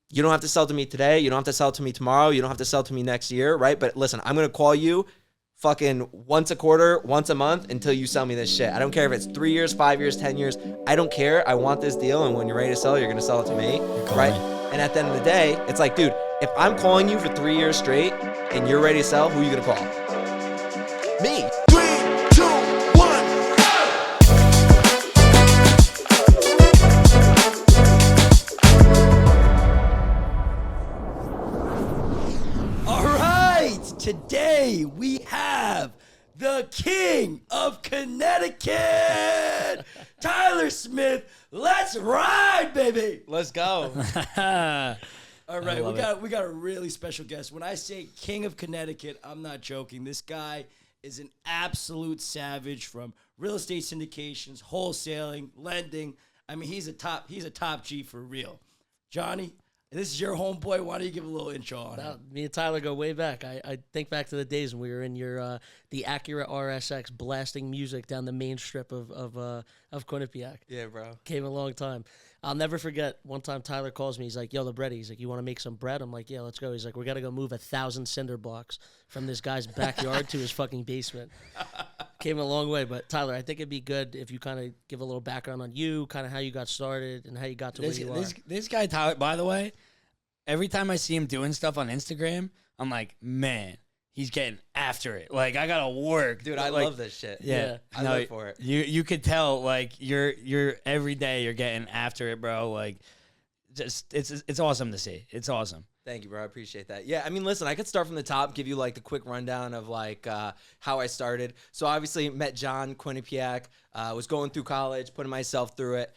You don't have to sell to me today. You don't have to sell to me tomorrow. You don't have to sell to me next year, right? But listen, I'm going to call you fucking once a quarter, once a month until you sell me this shit. I don't care if it's 3 years, 5 years, 10 years. I don't care. I want this deal. And when you're ready to sell, you're going to sell it to me, right? And at the end of the day, it's like, dude, if I'm calling you for 3 years straight and you're ready to sell, who are you going to call? Me. 3, 2, 1. All right, today we have the King of Connecticut, Tyler Smith. Let's ride, baby. Let's go. All right, we got a really special guest. When I say King of Connecticut, I'm not joking. This guy is an absolute savage from real estate syndications, wholesaling, lending. I mean, he's a top G for real. Johnny, this is your homeboy. Why don't you give a little intro on him? Me and Tyler go way back. I think back to the days when we were in your the Acura RSX blasting music down the main strip of Quinnipiac. Yeah, bro. Came a long time. I'll never forget one time Tyler calls me. He's like, yo, the bread. He's like, you want to make some bread? I'm like, yeah, let's go. He's like, we got to go move 1,000 cinder blocks from this guy's backyard to his fucking basement. Came a long way. But Tyler, I think it'd be good if you kind of give a little background on you, kind of how you got started and how you got to where you are. This guy, Tyler, by the way, every time I see him doing stuff on Instagram, I'm like, man, he's getting after it. Like, I gotta work, Dude, I love this shit. Yeah, I live for it. You could tell, like, you're every day you're getting after it, bro. Like, just it's awesome to see. It's awesome. Thank you, bro. I appreciate that. Yeah, I mean, listen, I could start from the top, give you like the quick rundown of like how I started. So obviously met John, Quinnipiac, was going through college, putting myself through it.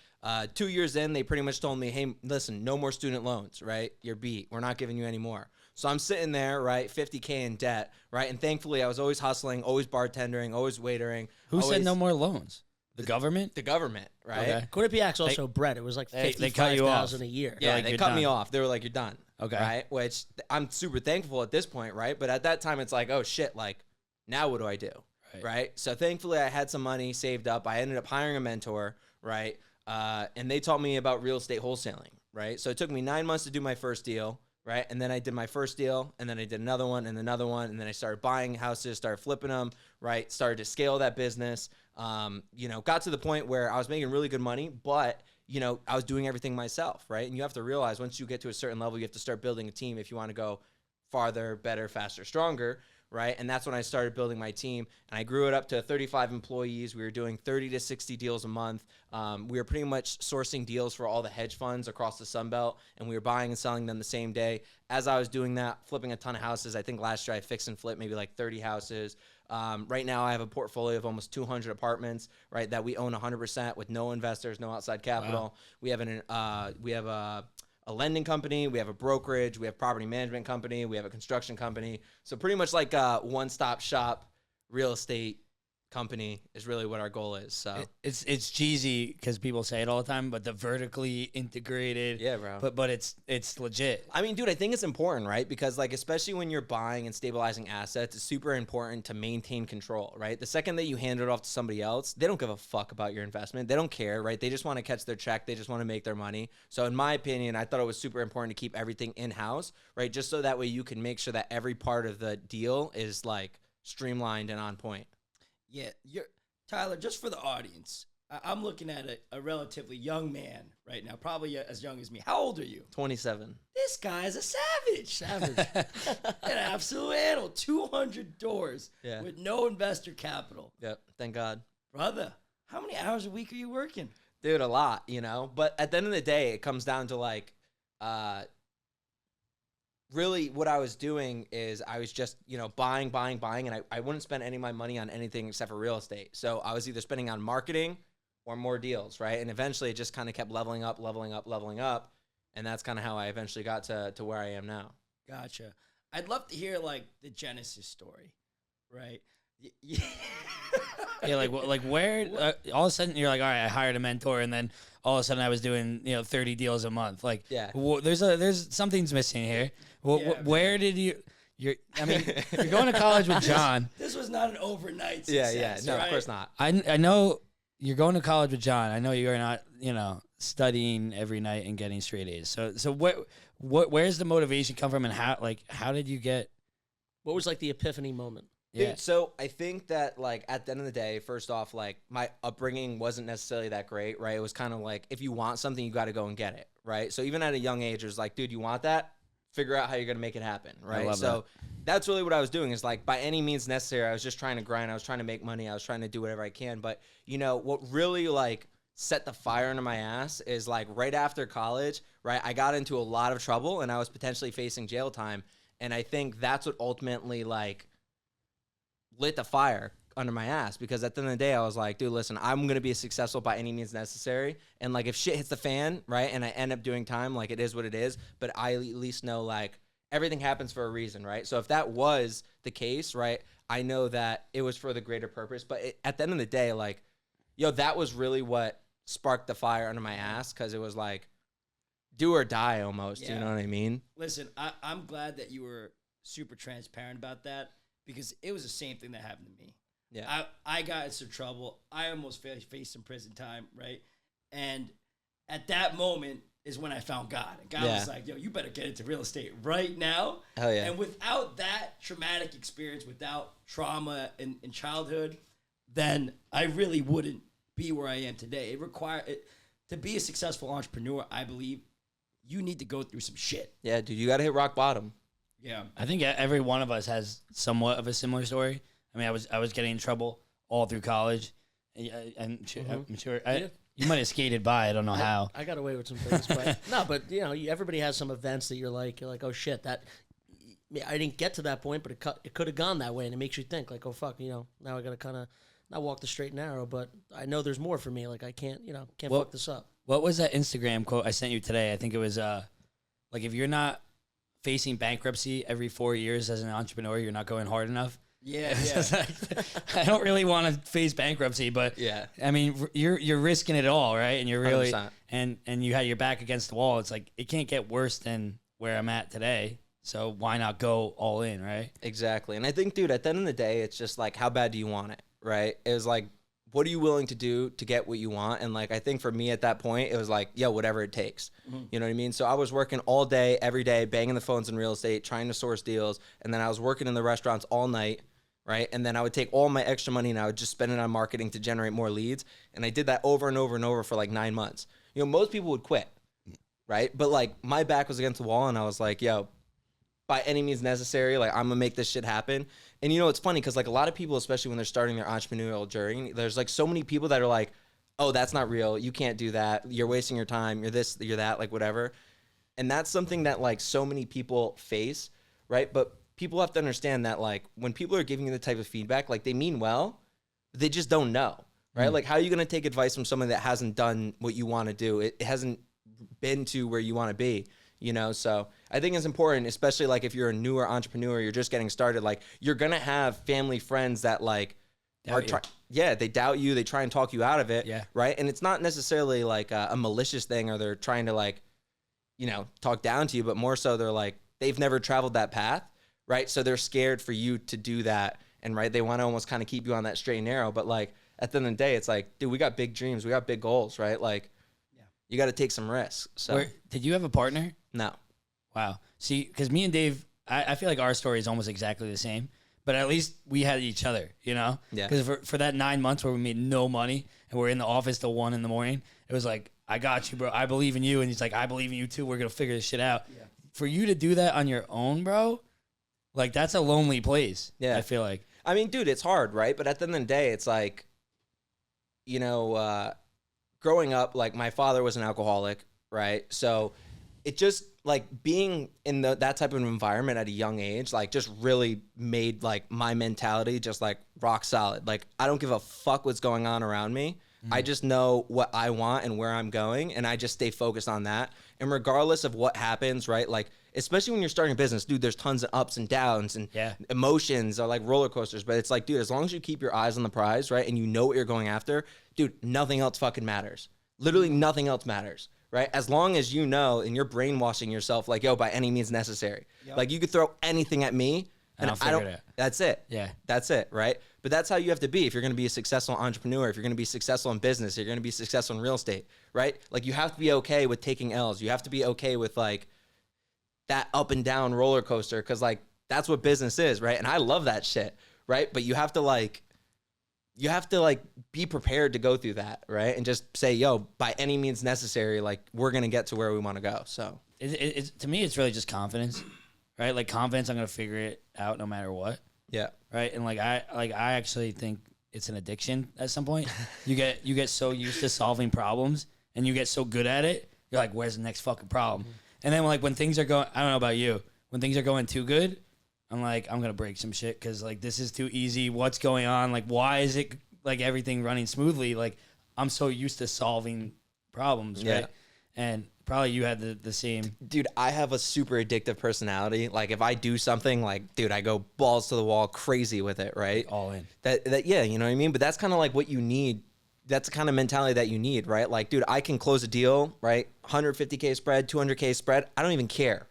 2 years in, they pretty much told me, hey, listen, no more student loans, right? You're beat. We're not giving you any more. So I'm sitting there, right, $50K in debt, right? And thankfully, I was always hustling, always bartending, always waitering. Who said no more loans? The government? The government, right? Okay. Quinnipiac's also bread. It was like they cut you off. $55,000 a year. Yeah, like, they you're cut me done. off. They were like, you're done. Okay. Right? Which I'm super thankful at this point, right? But at that time, it's like, oh, shit, like, now what do I do? Right? So thankfully, I had some money saved up. I ended up hiring a mentor, right? And they taught me about real estate wholesaling, right? So it took me 9 months to do my first deal, right? And then I did my first deal, and then I did another one, and another one, and then I started buying houses, started flipping them, right? Started to scale that business. Got to the point where I was making really good money, but I was doing everything myself, right? And you have to realize once you get to a certain level, you have to start building a team if you want to go farther, better, faster, stronger, right? And that's when I started building my team, and I grew it up to 35 employees. We were doing 30 to 60 deals a month. We were pretty much sourcing deals for all the hedge funds across the Sun Belt, and we were buying and selling them the same day. As I was doing that, flipping a ton of houses, I think last year I fixed and flipped maybe like 30 houses. Right now I have a portfolio of almost 200 apartments, right, that we own 100% with no investors, no outside capital. Wow. We have a lending company, we have a brokerage, we have property management company, we have a construction company. So pretty much like a one-stop shop real estate company is really what our goal is. So it's cheesy because people say it all the time, but the vertically integrated, yeah, bro. But it's legit. I mean, dude, I think it's important, right? Because like, especially when you're buying and stabilizing assets, it's super important to maintain control, right? The second that you hand it off to somebody else, they don't give a fuck about your investment. They don't care, right? They just want to catch their check. They just want to make their money. So in my opinion, I thought it was super important to keep everything in-house, right? Just so that way you can make sure that every part of the deal is like streamlined and on point. Yeah, Tyler, just for the audience, I'm looking at a relatively young man right now, probably as young as me. How old are you? 27. This guy's a savage. An absolute animal. 200 doors with no investor capital. Yep, thank God. Brother, how many hours a week are you working? Dude, a lot, But at the end of the day, it comes down to like, really what I was doing is I was just, buying, and I wouldn't spend any of my money on anything except for real estate. So I was either spending on marketing or more deals, right? And eventually it just kind of kept leveling up. And that's kind of how I eventually got to where I am now. Gotcha. I'd love to hear like the Genesis story, right? Yeah, like where all of a sudden you're like, all right, I hired a mentor, and then all of a sudden I was doing 30 deals a month. Like, yeah, there's something's missing here. Where did you're going to college with John. This was not an overnight success. No, right? of course not. I know you're going to college with John. I know you're not studying every night and getting straight A's. So where's the motivation come from, and how did you get? What was like the epiphany moment? Yeah. Dude, so I think that like at the end of the day, first off, like my upbringing wasn't necessarily that great, right? It was kind of like if you want something, you got to go and get it, right? So even at a young age, it was like, dude, you want that? Figure out how you're gonna make it happen, right? So that's really what I was doing. Is like by any means necessary, I was just trying to grind. I was trying to make money. I was trying to do whatever I can. But you know what really like set the fire under my ass is like right after college, right? I got into a lot of trouble and I was potentially facing jail time, and I think that's what ultimately like lit the fire under my ass, because at the end of the day I was like, dude, listen, I'm gonna be successful by any means necessary, and like if shit hits the fan, right, and I end up doing time, like it is what it is, but I at least know like everything happens for a reason, right? So if that was the case, right, I know that it was for the greater purpose. But at the end of the day, like, yo, that was really what sparked the fire under my ass, because it was like do or die almost. You know what I mean? Listen, I'm glad that you were super transparent about that, because it was the same thing that happened to me. Yeah. I got into trouble. I almost faced some prison time, right? And at that moment is when I found God. And God was like, yo, you better get into real estate right now. Hell yeah. And without that traumatic experience, without trauma in childhood, then I really wouldn't be where I am today. To be a successful entrepreneur, I believe you need to go through some shit. Yeah, dude, you got to hit rock bottom. Yeah. I think every one of us has somewhat of a similar story. I mean, I was getting in trouble all through college. I'm sure you might have skated by. I don't know how. I got away with some things, but no. But you know, everybody has some events that you're like, oh shit, that I didn't get to that point, but it could have gone that way, and it makes you think like, oh fuck, you know, now I got to kind of not walk the straight and narrow, but I know there's more for me. Like I can't fuck this up. What was that Instagram quote I sent you today? I think it was like if you're not facing bankruptcy every 4 years as an entrepreneur, you're not going hard enough. Yeah. I don't really want to face bankruptcy, but Yeah. I mean, you're risking it all, right? And you're really 100%. and you had your back against the wall. It's like it can't get worse than where I'm at today. So why not go all in, right? Exactly. And I think, dude, at the end of the day, it's just like, how bad do you want it, right? It was like, what are you willing to do to get what you want? And like, I think for me at that point, it was like, yeah, whatever it takes. You know what I mean? So I was working all day, every day, banging the phones in real estate, trying to source deals. And then I was working in the restaurants all night, right? And then I would take all my extra money and I would just spend it on marketing to generate more leads. And I did that over and over and over for like 9 months. You know, most people would quit, right? But like my back was against the wall and I was like, yo, by any means necessary, like I'm gonna make this shit happen. And you know, it's funny because like a lot of people, especially when they're starting their entrepreneurial journey, there's like so many people that are like, oh, that's not real. You can't do that. You're wasting your time. You're this, you're that, like whatever. And that's something that like so many people face, right? But people have to understand that like when people are giving you the type of feedback, like they mean well, but they just don't know, right? Like how are you gonna take advice from someone that hasn't done what you want to do? It hasn't been to where you want to be. You know, so I think it's important, especially like if you're a newer entrepreneur, you're just getting started, like you're going to have family, friends that like they doubt you. They try and talk you out of it. Yeah. Right. And it's not necessarily like a malicious thing or they're trying to like, you know, talk down to you, but more so they're like, they've never traveled that path. Right. So they're scared for you to do that. And right. They want to almost kind of keep you on that straight and narrow. But like at the end of the day, it's like, dude, we got big dreams. We got big goals. Right. Like, you got to take some risks. So Did you have a partner? No. Wow. See, because me and Dave, I feel like our story is almost exactly the same, but at least we had each other, you know? Yeah. Because for that 9 months where we made no money and we're in the office till 1 a.m, it was like, I got you, bro. I believe in you. And he's like, I believe in you too. We're going to figure this shit out. Yeah. For you to do that on your own, bro, like that's a lonely place. Yeah. I feel like. I mean, dude, it's hard, right? But at the end of the day, it's like, you know, growing up, like my father was an alcoholic, right? So it just like being in that type of environment at a young age, like just really made like my mentality just like rock solid. Like I don't give a fuck what's going on around me. I just know what I want and where I'm going, and I just stay focused on that. And regardless of what happens, right? Like especially when you're starting a business, dude, there's tons of ups and downs and emotions are like roller coasters. But it's like, dude, as long as you keep your eyes on the prize, right? And you know what you're going after, dude, nothing else fucking matters. Literally nothing else matters, right? As long as you know and you're brainwashing yourself like, yo, by any means necessary. Yep. Like you could throw anything at me And I'll figure it out. That's it. Yeah. That's it, right? But that's how you have to be if you're going to be a successful entrepreneur, if you're going to be successful in business, if you're going to be successful in real estate, right? Like you have to be okay with taking L's. You have to be okay with like that up and down roller coaster because like that's what business is, right? And I love that shit, right? But you have to like be prepared to go through that, right? And just say, yo, by any means necessary, like we're going to get to where we want to go. So It's to me, it's really just confidence, right? Like confidence, I'm going to figure it out no matter what. yeah. Right. And I actually think it's an addiction at some point. You get so used to solving problems and you get so good at it. You're like, where's the next fucking problem? And then like when things are going, I don't know about you, when things are going too good, I'm like, I'm going to break some shit because like this is too easy. What's going on? Like, why is it like everything running smoothly? Like I'm so used to solving problems. Right. Yeah. And probably you had the same. Dude, I have a super addictive personality. Like if I do something, like, dude, I go balls to the wall crazy with it, right? All in. That yeah, you know what I mean? But that's kind of like what you need. That's the kind of mentality that you need, right? Like, dude, I can close a deal, right? 150K spread, 200K spread. I don't even care.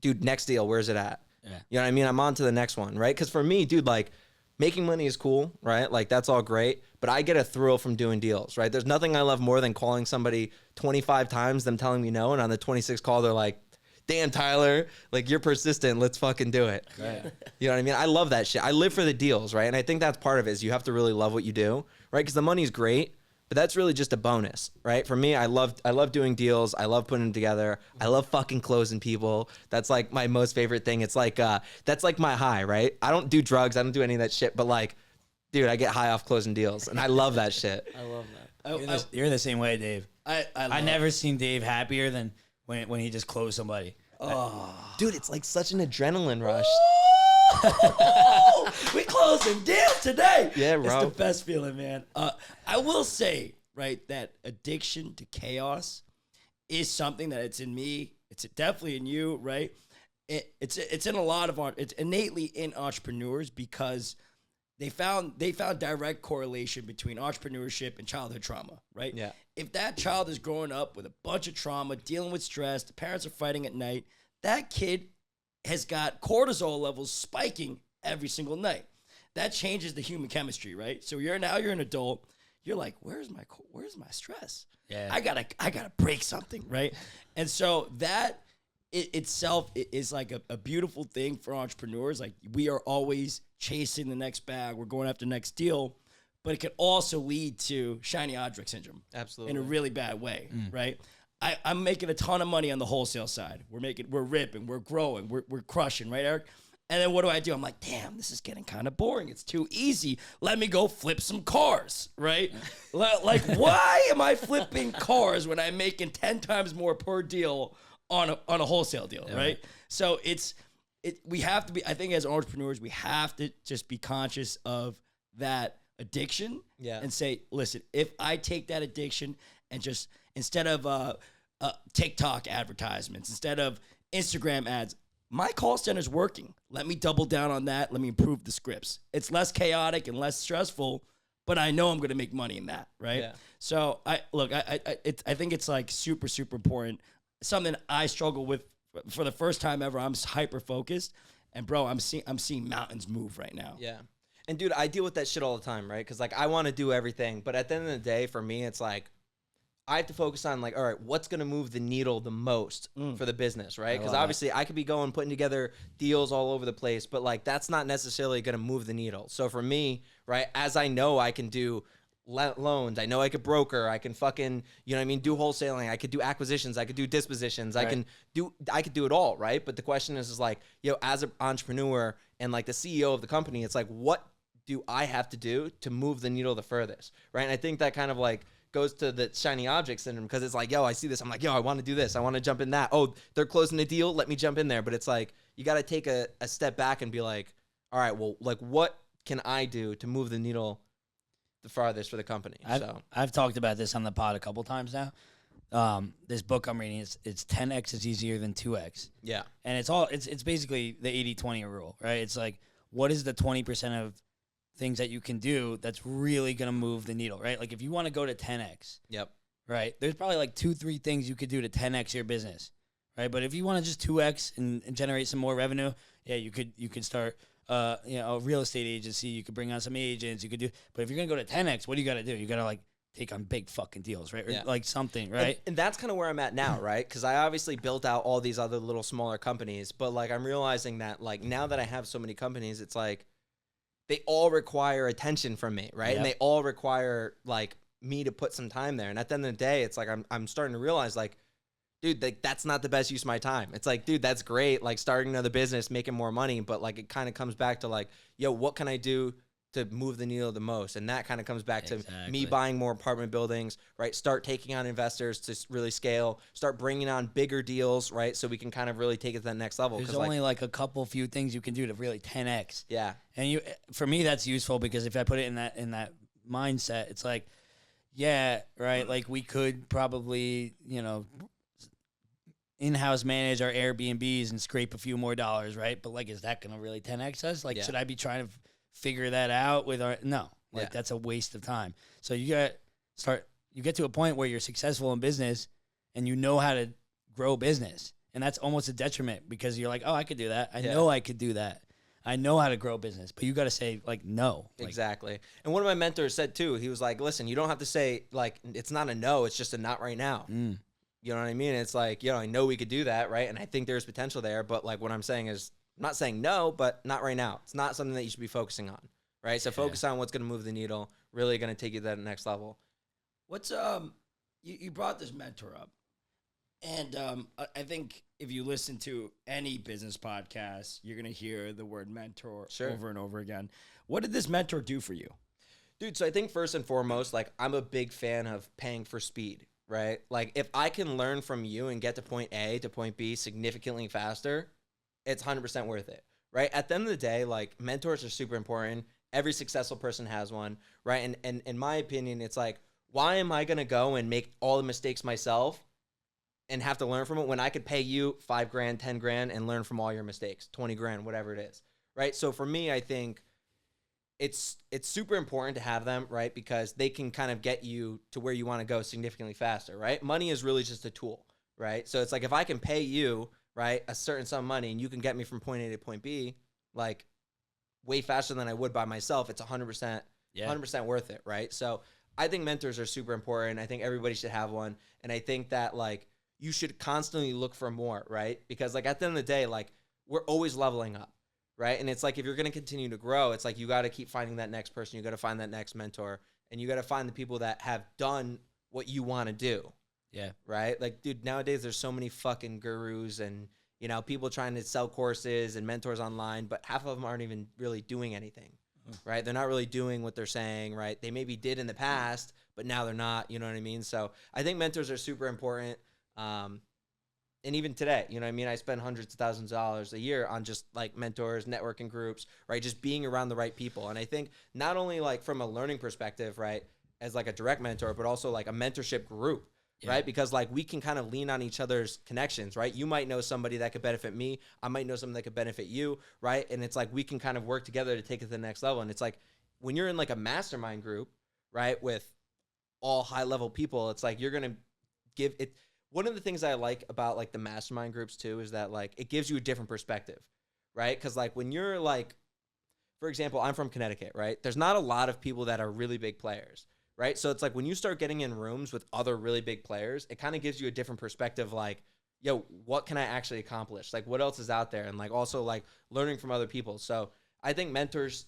Dude, next deal, where's it at? Yeah. You know what I mean? I'm on to the next one, right? Because for me, dude, like, making money is cool, right? Like, that's all great. But I get a thrill from doing deals, right? There's nothing I love more than calling somebody 25 times, them telling me no, and on the 26th call, they're like, damn, Tyler, like, you're persistent. Let's fucking do it. Right. You know what I mean? I love that shit. I live for the deals, right? And I think that's part of it is you have to really love what you do, right? Because the money's great, but that's really just a bonus, right? For me, I love doing deals. I love putting them together. I love fucking closing people. That's like my most favorite thing. It's like that's like my high, right? I don't do drugs. I don't do any of that shit. But like, dude, I get high off closing deals, and I love that shit. I love that. You're the same way, Dave. I never seen Dave happier than when he just closed somebody. Dude, it's like such an adrenaline rush. We closing deals today. Yeah, bro. It's the best feeling, man. I will say, right, that addiction to chaos is something that it's in me. It's definitely in you, right? It's in a lot of art. It's innately in entrepreneurs because they found direct correlation between entrepreneurship and childhood trauma, right? Yeah. If that child is growing up with a bunch of trauma, dealing with stress, the parents are fighting at night, that kid has got cortisol levels spiking every single night. That changes the human chemistry, right? So you're an adult. You're like, where's my stress? Yeah. I gotta break something, right? And so that itself is like a beautiful thing for entrepreneurs. Like we are always chasing the next bag. We're going after the next deal, but it can also lead to shiny object syndrome. Absolutely. In a really bad way, right? I'm making a ton of money on the wholesale side. We're ripping, we're growing, we're crushing, right, Eric? And then what do? I'm like, damn, this is getting kind of boring. It's too easy. Let me go flip some cars, right? Like, why am I flipping cars when I'm making 10 times more per deal on a wholesale deal, right? So we have to be, I think as entrepreneurs, we have to just be conscious of that addiction and say, listen, if I take that addiction and just, instead of TikTok advertisements, instead of Instagram ads, my call center's working. Let me double down on that. Let me improve the scripts. It's less chaotic and less stressful, but I know I'm going to make money in that, right? Yeah. So I think it's like super, super important. Something I struggle with for the first time ever. I'm hyper focused, and bro, I'm seeing mountains move right now. Yeah. And dude, I deal with that shit all the time, right? Because like I want to do everything, but at the end of the day, for me, it's like I have to focus on like, all right, what's going to move the needle the most for the business, right? Because obviously I could be putting together deals all over the place, but like that's not necessarily going to move the needle. So for me, right, as I know I can do loans, I know I could broker, I can fucking, you know what I mean, do wholesaling, I could do acquisitions, I could do dispositions, I could do it all, right? But the question is like, as an entrepreneur and like the CEO of the company, it's like, what do I have to do to move the needle the furthest, right? And I think that kind of like goes to the shiny object syndrome because it's like, I see this. I'm like, I want to do this. I want to jump in that. Oh, they're closing the deal. Let me jump in there. But it's like, you got to take a step back and be like, all right, well, like what can I do to move the needle the farthest for the company? I've talked about this on the pod a couple times now. This book I'm reading it's 10x is easier than 2x. Yeah. And it's basically the 80-20 rule, right? It's like, what is the 20% of things that you can do that's really going to move the needle, right? Like if you want to go to 10x, right? There's probably like 2-3 things you could do to 10x your business, right? But if you want to just 2x and generate some more revenue, you could start a real estate agency. You could bring on some agents. You could do, but if you're gonna go to 10x, what do you got to do? You got to like take on big fucking deals, right? Or like something, right? And that's kind of where I'm at now, right? Because I obviously built out all these other little smaller companies, but like I'm realizing that like now that I have so many companies, it's like they all require attention from me, right? Yep. And they all require like me to put some time there. And at the end of the day, it's like I'm starting to realize like, dude, like that's not the best use of my time. It's like, dude, that's great, like starting another business, making more money, but like it kind of comes back to like, yo, what can I do to move the needle the most? And that kind of comes back to me buying more apartment buildings, right? Start taking on investors to really scale, start bringing on bigger deals, right? So we can kind of really take it to that next level. There's only like a couple few things you can do to really 10x. Yeah. And for me, that's useful because if I put it in that mindset, it's like, yeah, right. Like we could probably, in-house manage our Airbnbs and scrape a few more dollars, right? But like, is that going to really 10x us? Like, should I be trying to figure that out with no, like that's a waste of time. So you get to a point where you're successful in business and you know how to grow business. And that's almost a detriment because you're like, oh, I could do that. I know I could do that. I know how to grow business, but you got to say like, no. Exactly. And one of my mentors said too, he was like, listen, you don't have to say like, it's not a no, it's just a not right now. You know what I mean? It's like, I know we could do that. Right. And I think there's potential there, but like what I'm saying is, I'm not saying no, but not right now. It's not something that you should be focusing on, right? So focus on what's going to move the needle, really going to take you to that next level. What's you brought this mentor up, and I think if you listen to any business podcast, you're going to hear the word mentor over and over again. What did this mentor do for you? Dude, so I think first and foremost, like I'm a big fan of paying for speed, right? Like if I can learn from you and get to point A to point B significantly faster, it's 100% worth it, right? At the end of the day, like mentors are super important. Every successful person has one, right? And in my opinion, it's like, why am I going to go and make all the mistakes myself and have to learn from it when I could pay you $5,000, $10,000 and learn from all your mistakes, 20 grand, whatever it is, right? So for me, I think it's super important to have them, right? Because they can kind of get you to where you want to go significantly faster, right? Money is really just a tool, right? So it's like if I can pay you, right, a certain sum of money, and you can get me from point A to point B, like way faster than I would by myself, it's 100%, 100% worth it, right? So I think mentors are super important. I think everybody should have one, and I think that like you should constantly look for more, right? Because like at the end of the day, like we're always leveling up, right? And it's like if you're going to continue to grow, it's like you got to keep finding that next person, you got to find that next mentor, and you got to find the people that have done what you want to do. Yeah. Right? Like, dude, nowadays there's so many fucking gurus and, people trying to sell courses and mentors online, but half of them aren't even really doing anything, right? They're not really doing what they're saying, right? They maybe did in the past, but now they're not, you know what I mean? So I think mentors are super important. And even today, you know what I mean? I spend hundreds of thousands of dollars a year on just like mentors, networking groups, right? Just being around the right people. And I think not only like from a learning perspective, right, as like a direct mentor, but also like a mentorship group. Right? Because like we can kind of lean on each other's connections, right? You might know somebody that could benefit me. I might know someone that could benefit you, right? And it's like we can kind of work together to take it to the next level. And it's like when you're in like a mastermind group, right, with all high level people, it's like you're going to give it. One of the things I like about like the mastermind groups too is that like it gives you a different perspective, right? Because like when you're like, for example, I'm from Connecticut, right? There's not a lot of people that are really big players. Right. So it's like when you start getting in rooms with other really big players, it kind of gives you a different perspective. Like, yo, what can I actually accomplish? Like, what else is out there? And like also like learning from other people. So I think mentors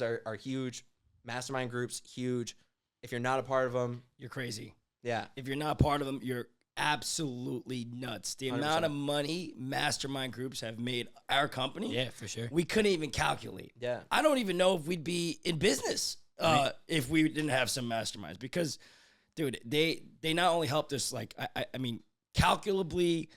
are huge. Mastermind groups, huge. If you're not a part of them, you're crazy. Yeah. If you're not a part of them, you're absolutely nuts. The 100%. Amount of money mastermind groups have made our company. Yeah, for sure. We couldn't even calculate. Yeah. I don't even know if we'd be in business. If we didn't have some masterminds, because, dude, they not only helped us, like, I mean, calculably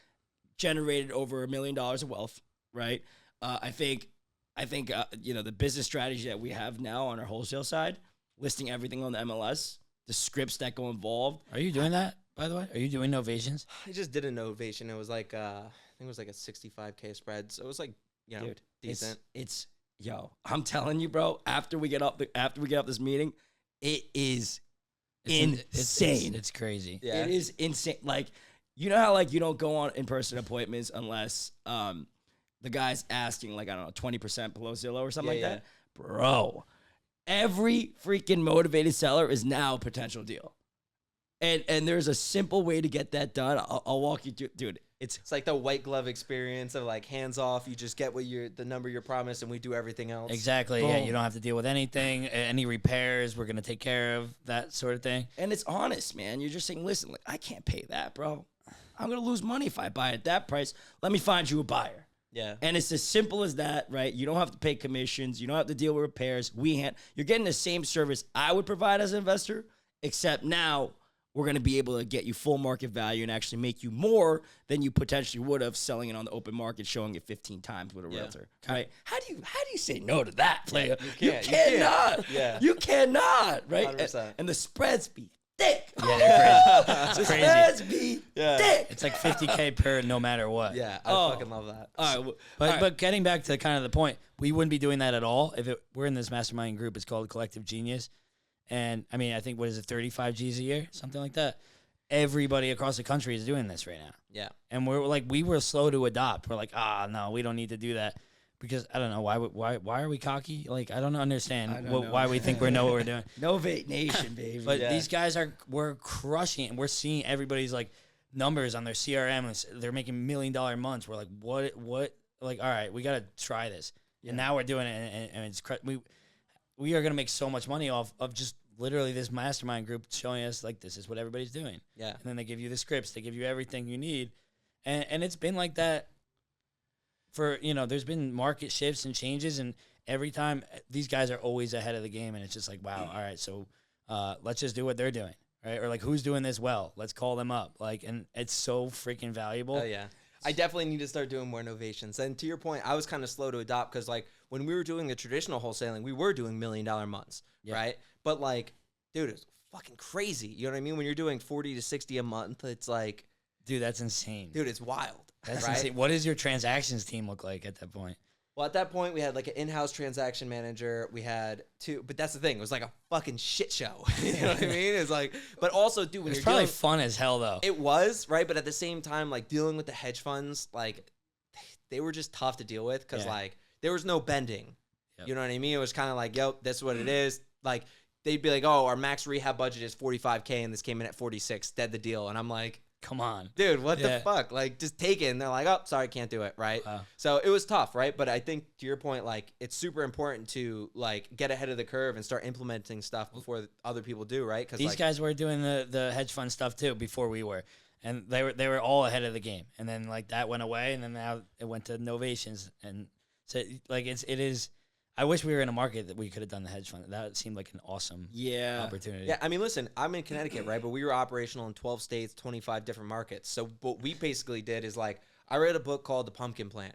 generated over $1 million of wealth, right? I think the business strategy that we have now on our wholesale side, listing everything on the MLS, the scripts that go involved. Are you doing that, by the way? Are you doing novations? I just did a novation. It was like, I think it was like a 65K spread. So it was like, dude, decent. Yo, I'm telling you, bro. After we get up this meeting, it is insane. It's crazy. Yeah. It is insane. Like, you know how like you don't go on in-person appointments unless the guy's asking like, I don't know, 20% below Zillow or something Yeah, like that. Bro, every freaking motivated seller is now a potential deal. And there's a simple way to get that done. I'll walk you through, dude. It's like the white glove experience of like hands off. You just get the number you're promised, and we do everything else. Exactly. Boom. Yeah, you don't have to deal with anything, any repairs. We're gonna take care of that sort of thing. And it's honest, man. You're just saying, listen, like, I can't pay that, bro. I'm gonna lose money if I buy it at that price. Let me find you a buyer. Yeah. And it's as simple as that, right? You don't have to pay commissions. You don't have to deal with repairs. You're getting the same service I would provide as an investor, except now we're going to be able to get you full market value and actually make you more than you potentially would have selling it on the open market, showing it 15 times with a realtor. Right? How do you say no to that, player? You cannot. Yeah. You cannot, right? 100%. And the spreads be thick. Yeah, they're crazy. The spreads be thick. It's like $50K per no matter what. Yeah, I fucking love that. All right. But getting back to kind of the point, we wouldn't be doing that at all if we're in this mastermind group. It's called Collective Genius. And I mean, I think, what is it, 35 G's a year? Something like that. Everybody across the country is doing this right now. Yeah. And we were slow to adopt. We're like, no, we don't need to do that. Because I don't know, why are we cocky? Like, I don't understand why we think we know what we're doing. Novate Nation, baby. But these guys we're crushing it. And we're seeing everybody's like numbers on their CRM. And they're making $1 million months. We're like, what? Like, all right, we got to try this. And now we're doing it. And it's we are going to make so much money off of just literally this mastermind group showing us like, this is what everybody's doing. Yeah. And then they give you the scripts. They give you everything you need. And it's been like that for, there's been market shifts and changes. And every time these guys are always ahead of the game. And it's just like, wow, all right, so let's just do what they're doing. Right. Or like, who's doing this well? Let's call them up. Like, and it's so freaking valuable. Oh, yeah. I definitely need to start doing more innovations. And to your point, I was kind of slow to adopt because, like, when we were doing the traditional wholesaling, we were doing $1 million months, right? But, like, dude, it's fucking crazy. You know what I mean? When you're doing 40 to 60 a month, it's like, dude, that's insane. Dude, it's wild. That's right? insane. What does your transactions team look like at that point? Well, at that point, we had like an in-house transaction manager. We had two, but that's the thing. It was like a fucking shit show. You know what I mean? It's like, but also, dude, when It's you're probably dealing, fun as hell, though. it was, right? But at the same time, like dealing with the hedge funds, like they were just tough to deal with because like there was no bending. Yep. You know what I mean? It was kind of like, yo, this is what it is. Like they'd be like, oh, our max rehab budget is 45K and this came in at 46. Dead the deal. And I'm like, come on, dude, what the fuck? Like, just take it. And they're like, oh, sorry, can't do it, right? Wow. So it was tough, right? But I think to your point, like, it's super important to like get ahead of the curve and start implementing stuff before other people do, right? Because these guys were doing the hedge fund stuff too before we were, and they were all ahead of the game. And then like that went away, and then now it went to novations, and so like it is. I wish we were in a market that we could have done the hedge fund. That seemed like an awesome opportunity. Yeah, I mean, listen, I'm in Connecticut, right? But we were operational in 12 states, 25 different markets. So what we basically did is like, I read a book called The Pumpkin Plan,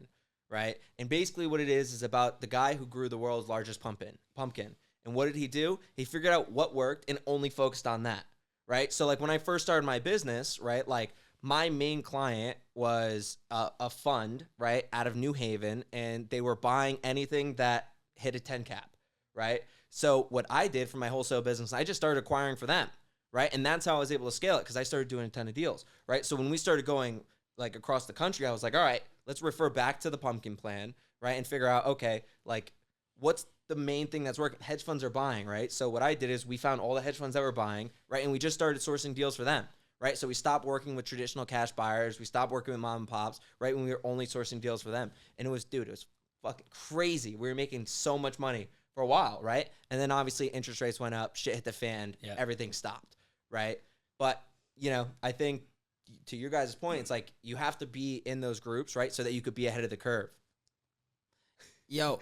right? And basically what it is about the guy who grew the world's largest pumpkin. And what did he do? He figured out what worked and only focused on that, right? So like when I first started my business, right, like my main client was a fund, right, out of New Haven, and they were buying anything that hit a 10 cap, right? So what I did for my wholesale business, I just started acquiring for them, right? And that's how I was able to scale it because I started doing a ton of deals, right? So when we started going like across the country, I was like, all right, let's refer back to the pumpkin plan, right? And figure out, okay, like what's the main thing that's working? Hedge funds are buying, right? So what I did is we found all the hedge funds that were buying, right? And we just started sourcing deals for them, right? So we stopped working with traditional cash buyers. We stopped working with mom and pops, right? When we were only sourcing deals for them. And it was fucking crazy. We were making so much money for a while, right? And then obviously interest rates went up, shit hit the fan, everything stopped, right? But, I think to your guys' point, it's like you have to be in those groups, right? So that you could be ahead of the curve. Yo,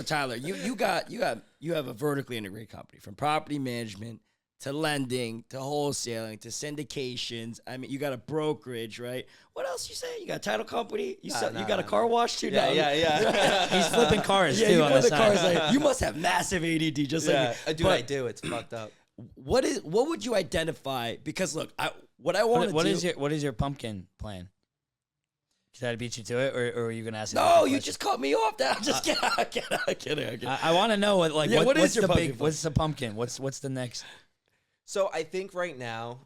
Tyler, you have a vertically integrated company from property management to lending, to wholesaling, to syndications. I mean, you got a brokerage, right? What else you say? You got a title company? You got a car wash too? Yeah. He's flipping cars too. You on flip the the side. cars. Like, you must have massive ADD, just like me. Dude, I do. It's fucked up. What would you identify? Because look, what is your pumpkin plan? Did I beat you to it, or are you gonna ask? No, you just cut me off. That just kidding. I want to know what what's the your big? What's the pumpkin? What's the next? So I think right now,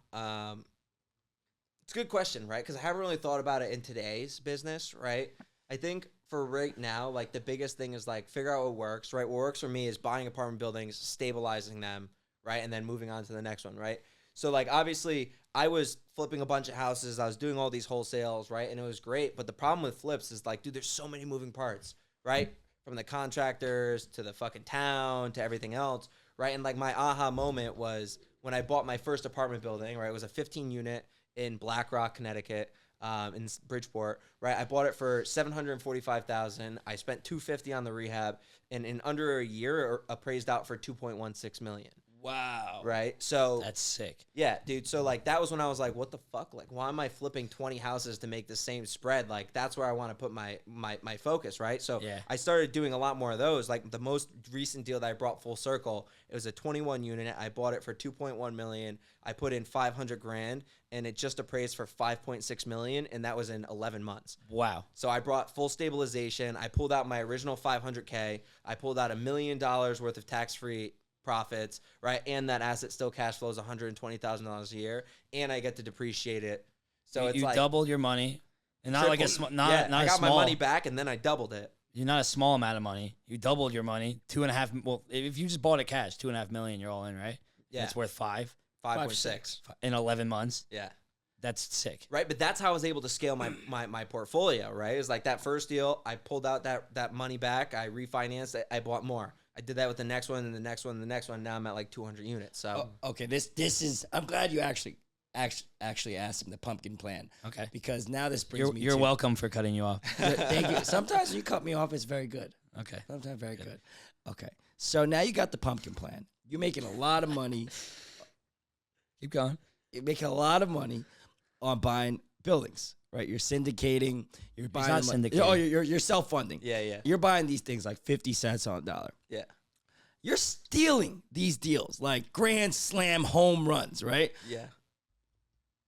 it's a good question, right? Because I haven't really thought about it in today's business, right? I think for right now, like the biggest thing is like figure out what works, right? What works for me is buying apartment buildings, stabilizing them, right? And then moving on to the next one, right? So like obviously I was flipping a bunch of houses. I was doing all these wholesales, right? And it was great. But the problem with flips is like, dude, there's so many moving parts, right? From the contractors to the fucking town to everything else, right? And like my aha moment was when I bought my first apartment building, right? It was a 15 unit in Black Rock, Connecticut, in Bridgeport, right? I bought it for $745,000. I spent $250 on the rehab, and in under a year, appraised out for $2.16 million. Wow. Right. So That's sick. yeah, dude. So like that was when I was like, what the fuck? Like, why am I flipping 20 houses to make the same spread? Like that's where I want to put my focus, right? So Yeah. I started doing a lot more of those. Like the most recent deal that I brought full circle, it was a 21 unit. I bought it for 2.1 million. I put in 500 grand and it just appraised for 5.6 million, and that was in 11 months. Wow. So I brought full stabilization. I pulled out my original 500K. I pulled out $1 million worth of tax-free profits, right? And that asset still cash flows $120,000 a year, and I get to depreciate it. So it's you like doubled your money, and not like a triple. not Yeah, not I a got small. my money back, and then I doubled it. You're not a small amount of money. You doubled your money. 2.5. Well, if you just bought it cash, 2.5 million, you're all in, right? Yeah, It's worth 5.6. in 11 months. Yeah. That's sick. Right, but that's how I was able to scale my portfolio, right? It was like that first deal, I pulled out that money back, I refinanced it, I bought more. I did that with the next one and the next one and the next one. Now I'm at like 200 units. So Okay, this is. I'm glad you actually asked him the pumpkin plan. Okay. Because now this brings me. You're to, welcome for cutting you off. Thank you. Sometimes when you cut me off, it's very good. Okay. Sometimes very good. Okay. So now you got the pumpkin plan. You're making a lot of money. Keep going. You're making a lot of money on buying buildings, right? You're syndicating. You're buying. not them- syndicating. Oh, you're self-funding. yeah. You're buying these things like 50 cents on a dollar. Yeah. You're stealing these deals like grand slam home runs, right? Yeah.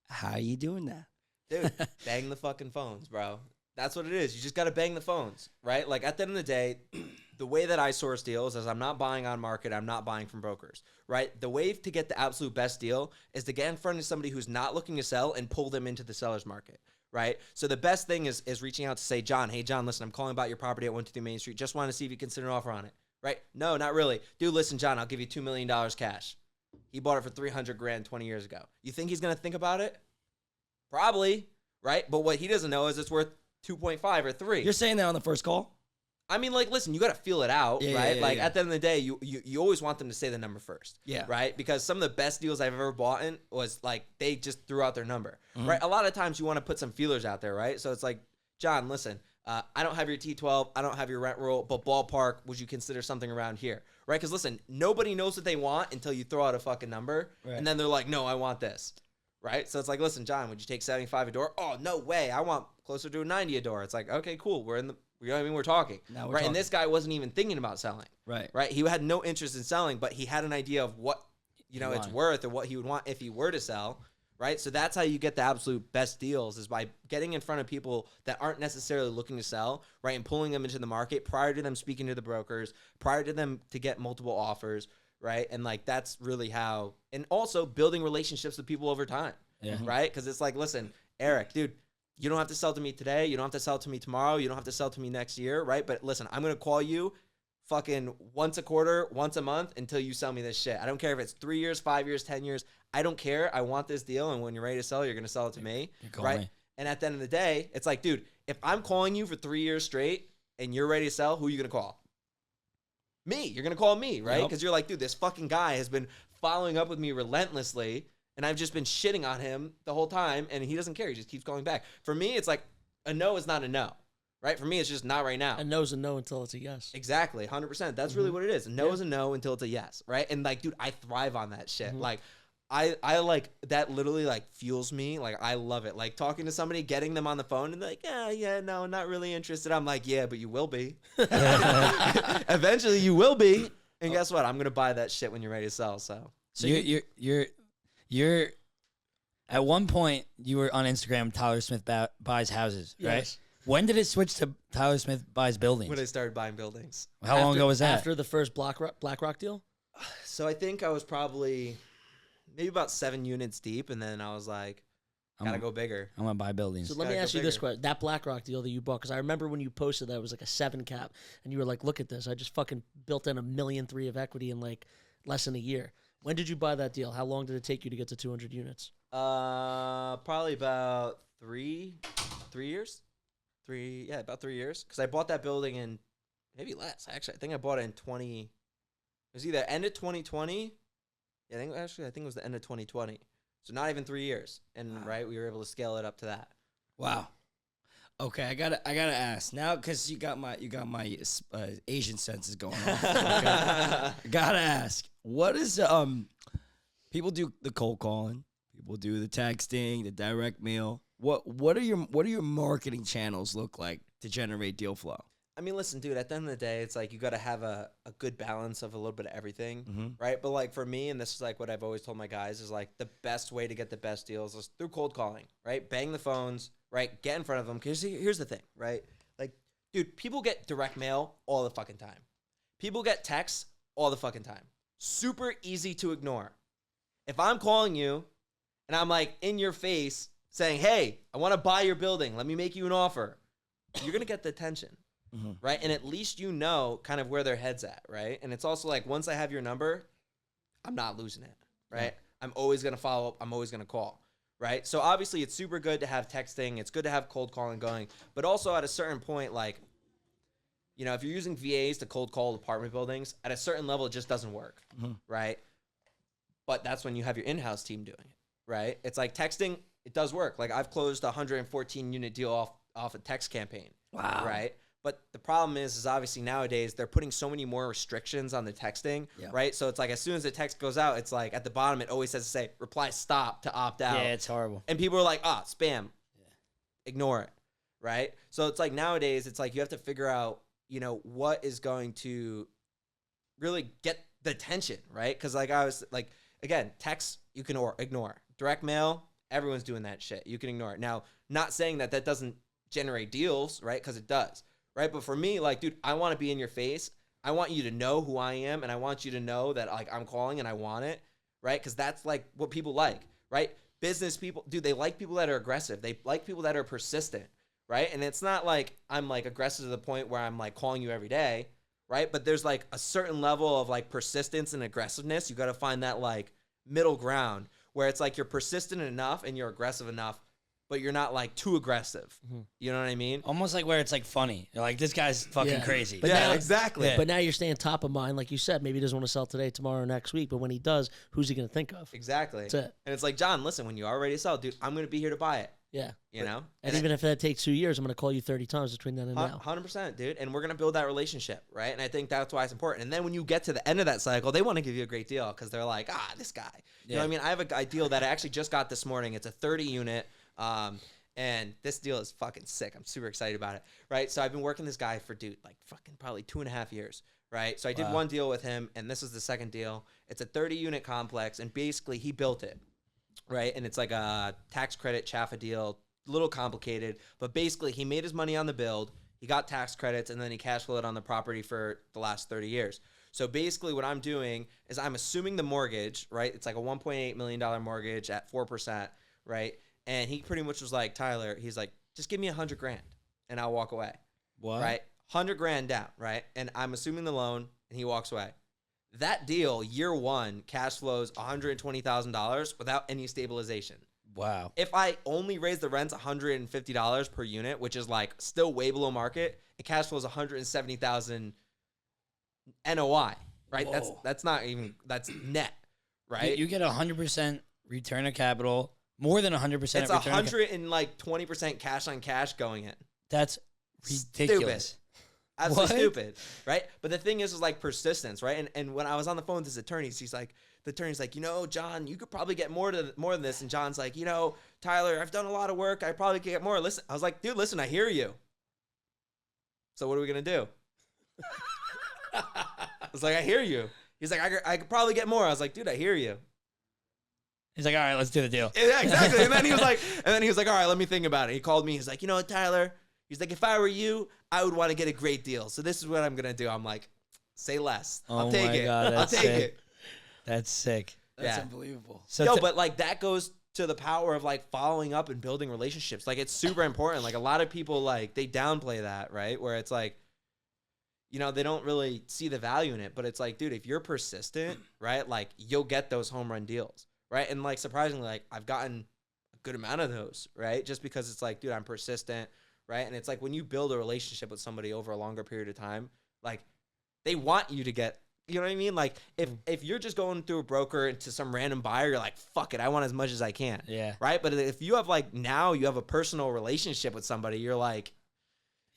How are you doing that? Dude, bang the fucking phones, bro. That's what it is. You just got to bang the phones, right? Like at the end of the day, the way that I source deals is I'm not buying on market. I'm not buying from brokers, right? The way to get the absolute best deal is to get in front of somebody who's not looking to sell and pull them into the seller's market, right? So the best thing is reaching out to say, John, hey, John, listen, I'm calling about your property at 123 Main Street. Just want to see if you consider an offer on it, right? No, not really. Dude, listen, John, I'll give you $2 million cash. He bought it for 300 grand 20 years ago. You think he's going to think about it? Probably, right? But what he doesn't know is it's worth 2.5 or 3. You're saying that on the first call? I mean, like, listen, you got to feel it out, Yeah, right? yeah, like, yeah. at the end of the day, you always want them to say the number first, Yeah. right? Because some of the best deals I've ever bought in was, like, they just threw out their number, Mm-hmm. right? A lot of times you want to put some feelers out there, right? So it's like, John, listen, I don't have your T12, I don't have your rent roll, but ballpark, would you consider something around here, right? Because, listen, nobody knows what they want until you throw out a fucking number, Right. and then they're like, no, I want this. Right? So it's like, listen, John, would you take 75 a door? Oh, no way. I want closer to a 90 a door. It's like, okay, cool. We're in the, you know what I mean? We're talking. Now we're right? talking. And this guy wasn't even thinking about selling. Right. Right? He had no interest in selling, but he had an idea of what, you know, it's wanted. worth or what he would want if he were to sell. Right? So that's how you get the absolute best deals is by getting in front of people that aren't necessarily looking to sell, right? And pulling them into the market prior to them speaking to the brokers, prior to them to get multiple offers, right? And like, that's really how, and also building relationships with people over time. Yeah. Right? Because it's like, listen, Eric, dude, you don't have to sell to me today. You don't have to sell to me tomorrow. You don't have to sell to me next year, right? But listen, I'm going to call you fucking once a quarter, once a month until you sell me this shit. I don't care if it's 3 years, 5 years, 10 years. I don't care. I want this deal. And when you're ready to sell, you're going to sell it to me. You're calling Right? me. And at the end of the day, it's like, dude, if I'm calling you for 3 years straight and you're ready to sell, who are you going to call? Me. You're going to call me, right? Yep. Because you're like, dude, this fucking guy has been following up with me relentlessly. And I've just been shitting on him the whole time, and he doesn't care. He just keeps going back. For me, it's like a no is not a no, right? For me, it's just not right now. A no's a no until it's a yes. Exactly, 100%. That's really what it is. A no is a no until it's a yes, right? And like, dude, I thrive on that shit. Like, I like that. Literally, like, fuels me. Like, I love it. Like talking to somebody, getting them on the phone, and they're like, yeah, no, not really interested. I'm like, yeah, but you will be. Eventually, you will be. And guess what? I'm gonna buy that shit when you're ready to sell. So You're at one point you were on Instagram. Tyler Smith buys houses, right? Yes. When did it switch to Tyler Smith buys buildings? when I started buying buildings. How long ago was that? After the first BlackRock deal? So I think I was probably maybe about 7 units deep, and then I was like, Gotta go bigger. I'm gonna buy buildings. So let me ask you this question: that BlackRock deal that you bought, because I remember when you posted that it was like a 7 cap, and you were like, "Look at this! I just fucking built in $1.3 million of equity in like less than a year." When did you buy that deal? How long did it take you to get to 200 units? Probably about 3 years. About 3 years. Because I bought that building in maybe less. Actually, I think I bought it in 20. It was either end of 2020. Yeah, I think it was the end of 2020. So not even 3 years, and right, we were able to scale it up to that. Wow. Okay, I gotta ask now because you got my Asian senses going on. I gotta ask, what is people do the cold calling, people do the texting, the direct mail. What are your marketing channels look like to generate deal flow? I mean, listen, dude, at the end of the day, it's like you got to have a good balance of a little bit of everything, right? But like for me, and this is like what I've always told my guys, is like the best way to get the best deals is through cold calling, right? Bang the phones, right? Get in front of them. Because here's the thing, right? Like, dude, people get direct mail all the fucking time. People get texts all the fucking time. Super easy to ignore. If I'm calling you and I'm like in your face saying, hey, I want to buy your building. Let me make you an offer. You're going to get the attention. Right. And at least you know kind of where their head's at. Right. And it's also like once I have your number, I'm not losing it. Right. Yeah. I'm always going to follow up. I'm always going to call. Right. So obviously it's super good to have texting. It's good to have cold calling going. But also at a certain point, like, you know, if you're using VAs to cold call apartment buildings, at a certain level, it just doesn't work. Right. But that's when you have your in-house team doing it. Right. It's like texting. It does work. Like I've closed a 114 unit deal off a text campaign. Wow. Right. But the problem is obviously nowadays they're putting so many more restrictions on the texting, right? So it's like as soon as the text goes out, it's like at the bottom it always says to say reply stop to opt out. Yeah, it's horrible. And people are like, spam. Yeah. Ignore it, right? So it's like nowadays it's like you have to figure out, you know, what is going to really get the attention, right? Because like I was like, again, text you can ignore. Direct mail, everyone's doing that shit. You can ignore it. Now, not saying that doesn't generate deals, right? Because it does. Right. But for me, like, dude, I want to be in your face. I want you to know who I am. And I want you to know that like I'm calling and I want it. Right. Because that's like what people like. Right. Business people, dude, they like people that are aggressive. They like people that are persistent. Right. And it's not like I'm like aggressive to the point where I'm like calling you every day. Right. But there's like a certain level of like persistence and aggressiveness. You got to find that like middle ground where it's like you're persistent enough and you're aggressive enough, but you're not like too aggressive. You know what I mean? Almost like where it's like funny. You're like, this guy's fucking crazy. But now, exactly. Yeah. But now you're staying top of mind. Like you said, maybe he doesn't want to sell today, tomorrow, next week. But when he does, who's he going to think of? Exactly. That's it. And it's like, John, listen, when you are ready to sell, dude, I'm going to be here to buy it. Yeah. You know? And even if that takes 2 years, I'm going to call you 30 times between then and now. 100%, dude. And we're going to build that relationship, right? And I think that's why it's important. And then when you get to the end of that cycle, they want to give you a great deal because they're like, this guy. You know what I mean? I have a deal that I actually just got this morning. It's a 30 unit. And this deal is fucking sick. I'm super excited about it, right? So I've been working this guy for, dude, like fucking probably 2.5 years, right? So I did one deal with him, and this is the second deal. It's a 30-unit complex, and basically he built it, right? And it's like a tax credit Chaffa deal, a little complicated, but basically he made his money on the build, he got tax credits, and then he cash flowed on the property for the last 30 years. So basically what I'm doing is I'm assuming the mortgage, right? It's like a $1.8 million mortgage at 4%, right? And he pretty much was like, Tyler, he's like, just give me $100,000 and I'll walk away. What? Right? $100,000 down, right? And I'm assuming the loan and he walks away. That deal, year one, cash flows $120,000 without any stabilization. Wow. If I only raise the rents $150 per unit, which is like still way below market, it cash flows $170,000 NOI, right? Whoa. That's not even, that's net, right? You get 100% return of capital. More than 100%. It's 120% cash on cash going in. That's ridiculous. Stupid. Absolutely stupid, right? But the thing is like persistence, right? And when I was on the phone with his attorneys, the attorney's like, you know, John, you could probably get more than this. And John's like, you know, Tyler, I've done a lot of work. I probably could get more. Listen, I was like, dude, listen, I hear you. So what are we gonna do? I was like, I hear you. He's like, I could probably get more. I was like, dude, I hear you. He's like, all right, let's do the deal. Yeah, exactly. And then he was like, all right, let me think about it. He called me. He's like, you know what, Tyler? He's like, if I were you, I would want to get a great deal. So this is what I'm going to do. I'm like, say less. Oh I'll take my it. God, I'll that's take sick. it. That's sick. That's Yeah. unbelievable. So Yo, but like that goes to the power of like following up and building relationships. Like it's super important. Like a lot of people like they downplay that, right? Where it's like, you know, they don't really see the value in it, but it's like, dude, if you're persistent, right? Like you'll get those home run deals, right? And like surprisingly, like I've gotten a good amount of those, right? Just because it's like, dude, I'm persistent, right? And it's like when you build a relationship with somebody over a longer period of time, like they want you to get, you know what I mean? Like if you're just going through a broker to some random buyer, you're like, fuck it, I want as much as I can. Yeah. Right? But if you have like now you have a personal relationship with somebody, you're like,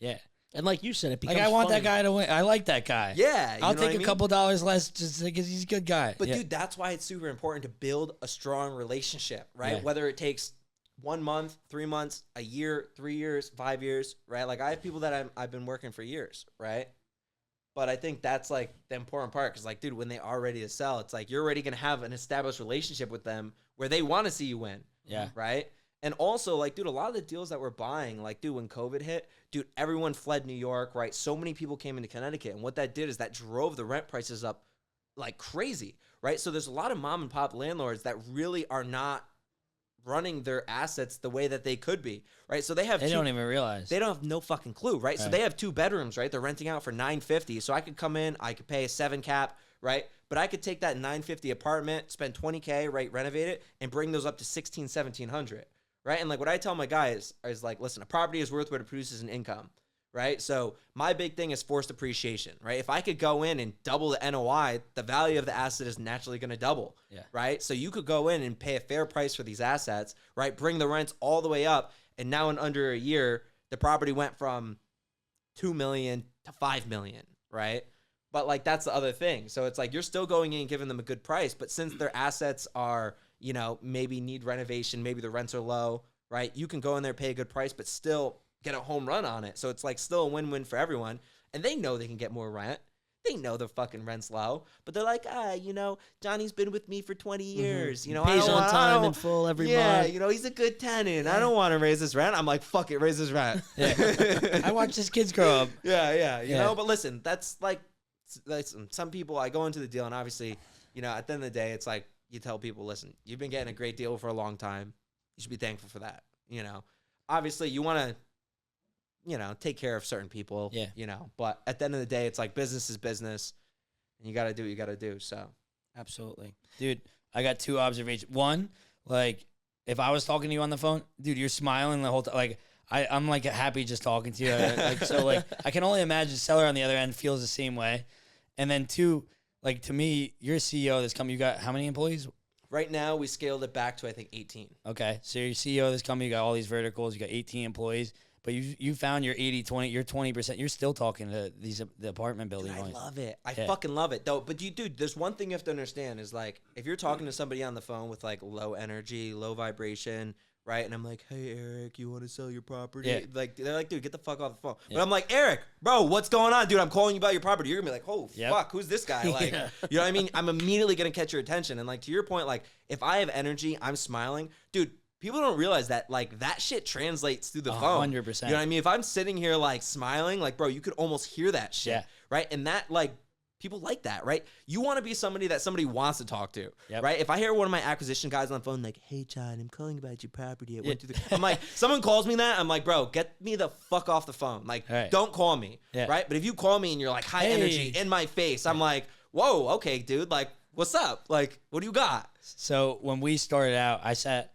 yeah. And like you said, it becomes Like I want funny. that guy to win. I like that guy. yeah, you I'll know what take I a mean? couple dollars less just because he's a good guy. But yeah. dude, that's why it's super important to build a strong relationship, right? Yeah. Whether it takes 1 month, 3 months, a year, 3 years, 5 years, right? Like I have people that I've been working for years, right? But I think that's like the important part because like, dude, when they are ready to sell, it's like you're already going to have an established relationship with them where they want to see you win. Yeah. Right? And also, like, dude, a lot of the deals that we're buying, like, dude, when COVID hit, dude, everyone fled New York, right? So many people came into Connecticut. And what that did is that drove the rent prices up like crazy, right? So there's a lot of mom and pop landlords that really are not running their assets the way that they could be, right? So they have They don't even realize. they don't have no fucking clue, right? So Right. they have 2 bedrooms, right? They're renting out for $950. So I could come in, I could pay a 7 cap, right? But I could take that $950 apartment, spend $20K, right, renovate it, and bring those up to $1,600, $1,700, right? And like what I tell my guys is like, listen, a property is worth what it produces in income, right? So my big thing is forced appreciation, right? If I could go in and double the NOI, the value of the asset is naturally going to double, Yeah. right? So you could go in and pay a fair price for these assets, right? Bring the rents all the way up, and now in under a year, the property went from $2 million to $5 million, right? But like that's the other thing. So it's like you're still going in and giving them a good price, but since their assets are, you know, maybe need renovation, maybe the rents are low, right? You can go in there, pay a good price, but still get a home run on it. So it's like still a win-win for everyone. And they know they can get more rent. They know the fucking rent's low, but they're like, you know, Johnny's been with me for 20 years. You know, Pays I don't on want, time in full every month. you know, he's a good tenant. I don't want to raise his rent. I'm like, fuck it, raise his rent. I watched his kids grow up. Yeah, you Yeah. know. But listen, that's like, some people. I go into the deal, and obviously, you know, at the end of the day, it's like you tell people, listen, you've been getting a great deal for a long time. You should be thankful for that. You know, obviously, you want to, you know, take care of certain people. Yeah. You know, but at the end of the day, it's like business is business, and you got to do what you got to do. So, Absolutely. Dude, I got 2 observations. One, like, if I was talking to you on the phone, dude, you're smiling the whole time. Like, I'm like happy just talking to you. Like, so like, I can only imagine the seller on the other end feels the same way. And then 2, like to me, you're CEO of this company. You got how many employees? right now we scaled it back to I think 18. Okay, so you're CEO of this company. You got all these verticals. You got 18 employees. But you found your 80-20, your 20%. You're still talking to the apartment building Dude, I owners. love it. I Yeah. fucking love it, though. But dude, there's one thing you have to understand is like if you're talking to somebody on the phone with like low energy, low vibration, right? And I'm like, hey Eric, you want to sell your property? Yeah. Like they're like, dude, get the fuck off the phone. Yeah. But I'm like, Eric, bro, what's going on, dude? I'm calling you about your property. You're gonna be like, oh Yep. fuck, who's this guy? Like, Yeah. you know what I mean? I'm immediately gonna catch your attention. And like to your point, like if I have energy, I'm smiling, dude. People don't realize that like that shit translates through the phone. 100%. You know what I mean? If I'm sitting here like smiling, like bro, you could almost hear that shit, Yeah. right? And that like people like that, right? You want to be somebody that somebody wants to talk to, Yep. right? If I hear one of my acquisition guys on the phone like, "Hey John, I'm calling about your property at Yeah. 123," I'm like, someone calls me that, I'm like, bro, get me the fuck off the phone. Like, Right. don't call me, Yeah. right? But if you call me and you're like high Hey. energy in my face, I'm like, whoa, okay, dude, like, what's up? Like, what do you got? So when we started out, I sat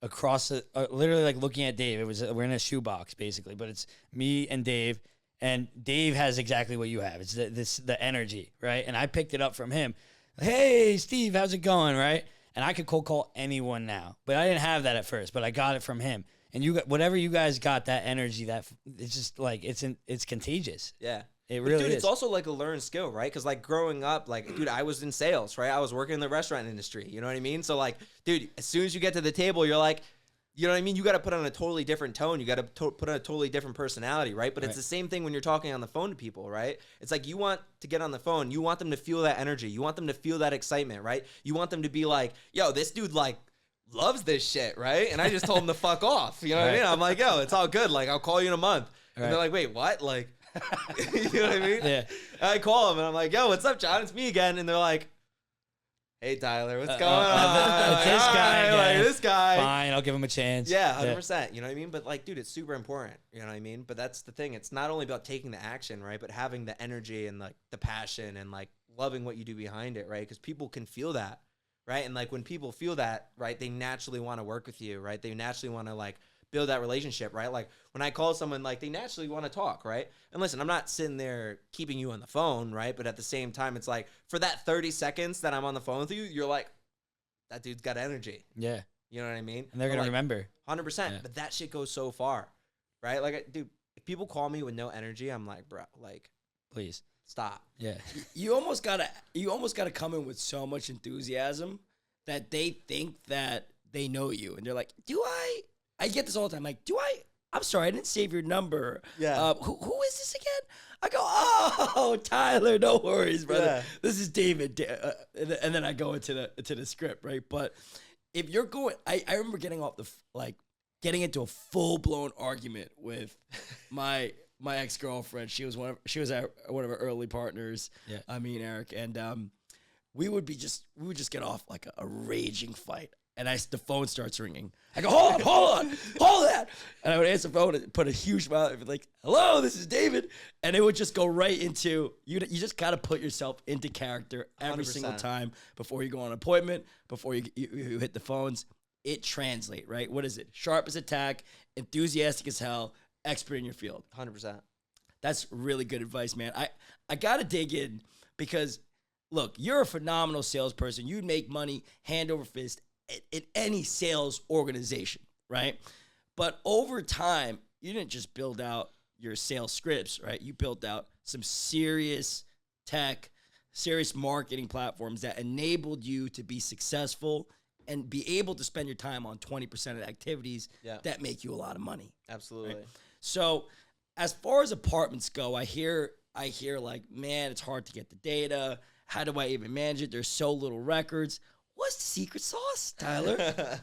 across the, literally like looking at Dave. It was we're in a shoebox basically, but it's me and Dave has exactly what you have. It's the energy, right? And I picked it up from him. Hey, Steve, how's it going, right? And I could cold call anyone now, but I didn't have that at first. But I got it from him. And you got whatever you guys got, that energy, that it's just like it's contagious. Yeah. It But really dude, is. it's also like a learned skill, right? Because like growing up, like, dude, I was in sales, right? I was working in the restaurant industry. You know what I mean? So like, dude, as soon as you get to the table, you're like, you know what I mean? You got to put on a totally different tone. You got to put on a totally different personality, right? But it's Right. the same thing when you're talking on the phone to people, right? It's like you want to get on the phone. You want them to feel that energy. You want them to feel that excitement, right? You want them to be like, yo, this dude like loves this shit, right? And I just told him to fuck off. You know what I mean? I'm like, yo, it's all good. Like, I'll call you in a month. And they're Right. like, wait, what? Like, you know what I mean? Yeah. And I call them and I'm like, yo, what's up, John? It's me again. And they're like, Hey Tyler, what's going on? It's this guy again. Like, this guy. Fine, I'll give him a chance. Yeah, 100%. You know what I mean? But like, dude, it's super important. You know what I mean? But that's the thing. It's not only about taking the action, right? But having the energy and like the passion and like loving what you do behind it, right? Because people can feel that, right? And like when people feel that, right, they naturally want to work with you, right? They naturally want to like build that relationship, right? Like when I call someone, like they naturally want to talk, right? And listen, I'm not sitting there keeping you on the phone, right? But at the same time, it's like for that 30 seconds that I'm on the phone with you, you're like, that dude's got energy. Yeah. You know what I mean? And they're going to like, remember. 100%. Yeah. But that shit goes so far, right? Like, dude, if people call me with no energy, I'm like, bro, like, Please. stop. Yeah. You almost gotta come in with so much enthusiasm that they think that they know you, and they're like, I get this all the time. Like, I'm sorry, I didn't save your number. Yeah. Who is this again? I go, oh, Tyler, no worries, brother. Yeah. This is David. And then I go into the script, right? But if you're going, I remember getting into a full blown argument with my ex-girlfriend. She was one of our early partners. Yeah. I mean, Eric, and we would just get off like a raging fight. And the phone starts ringing. I go, hold that. And I would answer the phone and put a huge smile. I'd be like, hello, this is David. And it would just go right into, you just got to put yourself into character every 100%. single time before you go on an appointment, before you hit the phones. It translates, right? What is it? Sharp as a tack, enthusiastic as hell, expert in your field. 100%. That's really good advice, man. I got to dig in because, look, you're a phenomenal salesperson. You'd make money hand over fist in any sales organization, right? But over time, you didn't just build out your sales scripts, right? You built out some serious tech, serious marketing platforms that enabled you to be successful and be able to spend your time on 20% of the activities that make you a lot of money. Absolutely. Right? So as far as apartments go, I hear like, man, it's hard to get the data. How do I even manage it? There's so little records. What's the secret sauce, Tyler?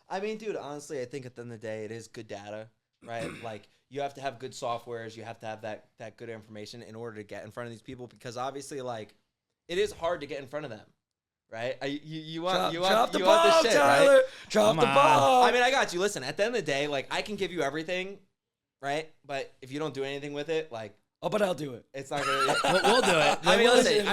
I mean, dude, honestly, I think at the end of the day, it is good data, right? Like, you have to have good softwares. You have to have that good information in order to get in front of these people because obviously, like, it is hard to get in front of them, right? You want the shit, Tyler. right? Drop the ball. I mean, I got you. Listen, at the end of the day, like, I can give you everything, right? But if you don't do anything with it, like, oh, but I'll do it. it's not gonna. We'll do it. I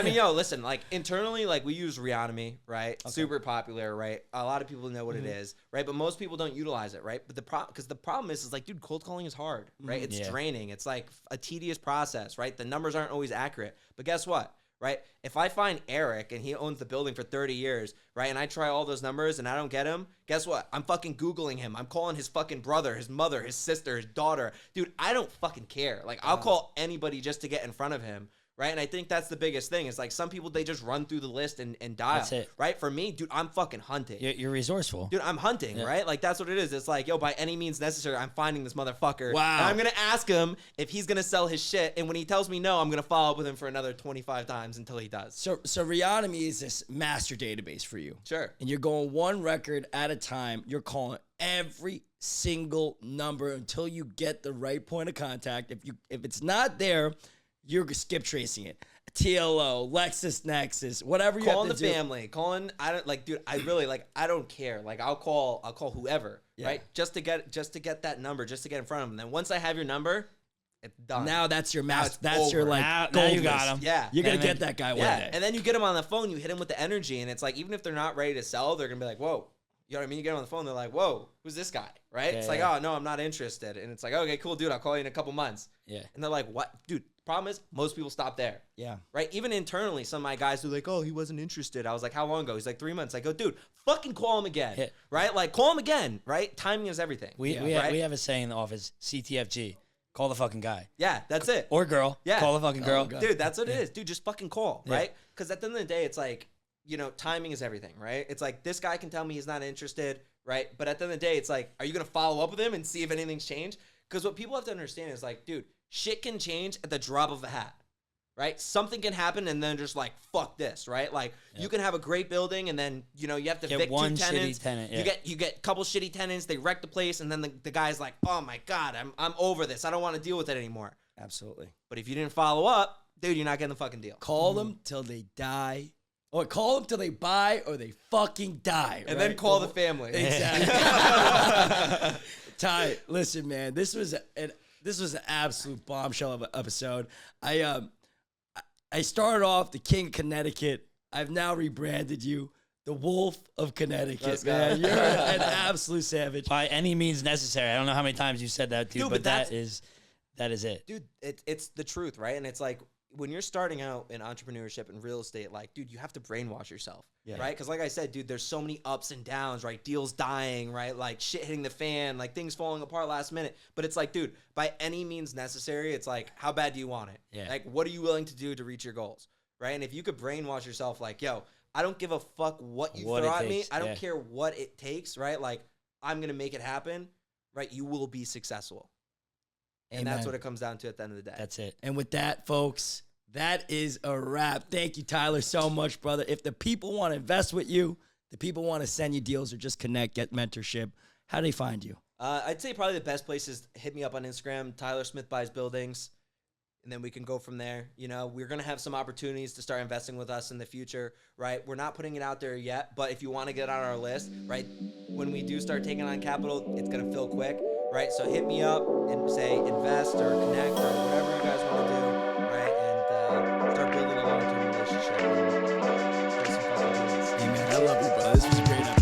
mean, listen. Like internally, like we use Reonomy, right? Okay. Super popular, right? A lot of people know what it is, right? But most people don't utilize it, right? But the problem is like, dude, cold calling is hard, right? It's draining. It's like a tedious process, right? The numbers aren't always accurate. But guess what? Right? If I find Eric and he owns the building for 30 years, right? And I try all those numbers and I don't get him, guess what? I'm fucking Googling him. I'm calling his fucking brother, his mother, his sister, his daughter. Dude, I don't fucking care. Like, I'll call anybody just to get in front of him, right? And I think that's the biggest thing is like some people, they just run through the list and dial. That's it. Right? For me, dude, I'm fucking hunting. You're resourceful. Dude, I'm hunting, right? Like, that's what it is. It's like, yo, by any means necessary, I'm finding this motherfucker. Wow. And I'm going to ask him if he's going to sell his shit. And when he tells me no, I'm going to follow up with him for another 25 times until he does. So Reonomy is this master database for you. Sure. And you're going one record at a time. You're calling every single number until you get the right point of contact. If it's not there, you're skip tracing it. TLO, LexisNexis, whatever you calling have to the do. family, calling. I don't like, dude. I really like. I don't care. Like, I'll call whoever, right? Just to get that number, just to get in front of them. And then once I have your number, it's done. Now that's your Now master. it's That's your over. like Now gold you got list. him. Yeah. You're gonna And get then- that guy one Yeah, day. and then you get them on the phone. You hit them with the energy, and it's like even if they're not ready to sell, they're gonna be like, "Whoa." You know what I mean? You get them on the phone, they're like, "Whoa, who's this guy?" Right? It's like, "Oh no, I'm not interested." And it's like, "Okay, cool, dude. I'll call you in a couple months." Yeah. And they're like, "What, dude?" Problem is, most people stop there. Yeah. Right? Even internally, some of my guys are like, "Oh, he wasn't interested." I was like, "How long ago?" He's like, 3 months. I go, "Dude, fucking call him again." Yeah. Right? Like, call him again. Right? Timing is everything. We right? have a saying in the office, CTFG. Call the fucking guy. Yeah, that's it. Or girl. Yeah. Call the fucking girl. God. Dude, that's what it is. Dude, just fucking call, Yeah. right? Because at the end of the day, it's like, you know, timing is everything, right? It's like this guy can tell me he's not interested, right? But at the end of the day, it's like, are you going to follow up with him and see if anything's changed? Because what people have to understand is like, dude, shit can change at the drop of a hat, right? Something can happen and then just like, fuck this, right? Like, you can have a great building and then, you know, you have to Get evict one two shitty tenants. tenant, You get a couple shitty tenants, they wreck the place, and then the guy's like, oh my God, I'm over this. I don't want to deal with it anymore. Absolutely. But if you didn't follow up, dude, you're not getting the fucking deal. Call them till they die Or call them till they buy or they fucking die. And right? then call the family. Exactly. Ty, listen, man, this was an absolute bombshell of an episode. I started off the King of Connecticut. I've now rebranded you the Wolf of Connecticut. Let's go. Man, you're an absolute savage. By any means necessary. I don't know how many times you said that, dude, but that is it. Dude, it's the truth, right? And it's like when you're starting out in entrepreneurship and real estate, like, dude, you have to brainwash yourself, right? Because like I said, dude, there's so many ups and downs, right? Deals dying, right? Like shit hitting the fan, like things falling apart last minute. But it's like, dude, by any means necessary, it's like, how bad do you want it? Yeah. Like, what are you willing to do to reach your goals, right? And if you could brainwash yourself, like, yo, I don't give a fuck what you What throw it at me. takes, I don't yeah. care what it takes, right? Like, I'm gonna make it happen, right? You will be successful. And that's Amen. what it comes down to at the end of the day. That's it. And with that, folks, that is a wrap. Thank you, Tyler, so much, brother. If the people want to invest with you, the people want to send you deals or just connect, get mentorship, how do they find you? I'd say probably the best place is hit me up on Instagram, Tyler Smith Buys Buildings, and then we can go from there. You know, we're going to have some opportunities to start investing with us in the future, right? We're not putting it out there yet, but if you want to get on our list, right, when we do start taking on capital, it's going to fill quick, right? So hit me up and say invest or connect or whatever you guys want to do, right? And start building a long-term relationship. And get some fucking deals. Amen. I love you, brother. This was a great episode.